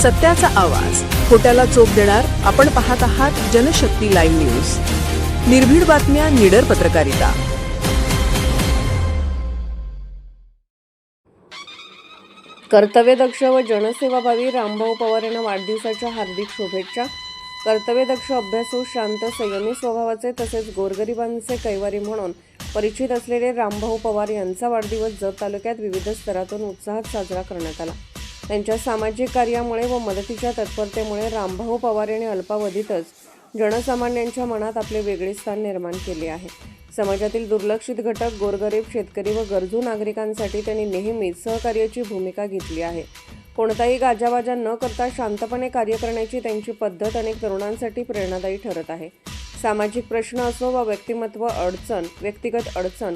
सत्याचा आवाज, खोट्याला चोप देणार. आपण पाहत आहात जनशक्ती लाईव्ह न्यूज. निर्भीड बातम्या, निडर पत्रकारिता. कर्तव्यदक्ष व जनसेवाभावी रामभाऊ पवार यांना वाढदिवसाच्या हार्दिक शुभेच्छा. कर्तव्यदक्ष, अभ्यासू, शांत, संयमी स्वभावाचे तसेच गोरगरिबांचे कैवारी म्हणून परिचित असलेले रामभाऊ पवार यांचा वाढदिवस जत तालुक्यात विविध स्तरातून उत्साहात साजरा करण्यात आला. त्यांच्या सामाजिक कार्यामुळे व मदतीच्या तत्परतेमुळे रामभाऊ पवार यांनी अल्पावधीतच जनसामान्यांच्या मनात आपले वेगळे स्थान निर्माण केले आहे. समाजातील दुर्लक्षित घटक, गोरगरीब, शेतकरी व गरजू नागरिकांसाठी त्यांनी नेहमीच सहकार्याची भूमिका घेतली आहे. कोणताही गाजावाजा न करता शांतपणे कार्य करण्याची त्यांची पद्धत अनेक तरुणांसाठी प्रेरणादायी ठरत आहे. सामाजिक प्रश्न असो व व्यक्तिगत अडचण,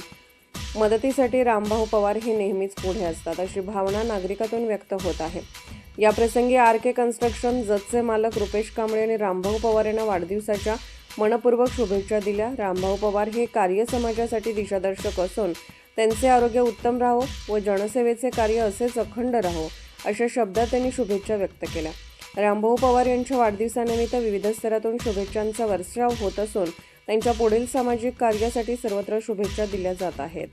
मदतीसाठी रामभाऊ पवार हे नेहमीच पुढे असतात, अशी भावना नागरिकातून व्यक्त होत आहे. याप्रसंगी RK कन्स्ट्रक्शन जतचे मालक रुपेश कांबळे यांनी रामभाऊ पवार यांना वाढदिवसाच्या मनपूर्वक शुभेच्छा दिल्या. रामभाऊ पवार हे कार्य समाजासाठी दिशादर्शक असून त्यांचे आरोग्य उत्तम राहो व जनसेवेचे कार्य असेच अखंड राहो, अशा शब्दात त्यांनी शुभेच्छा व्यक्त केल्या. रामभाऊ पवार यांच्या वाढदिवसानिमित्त विविध स्तरातून शुभेच्छांचा वर्षाव होत असून त्यांच्या पुढील सामाजिक कार्यासाठी सर्वत्र शुभेच्छा दिल्या जात आहेत.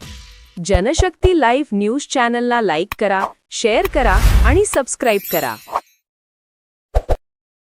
जनशक्ती लाईव्ह न्यूज चॅनलला लाईक करा, शेअर करा आणि सबस्क्राईब करा.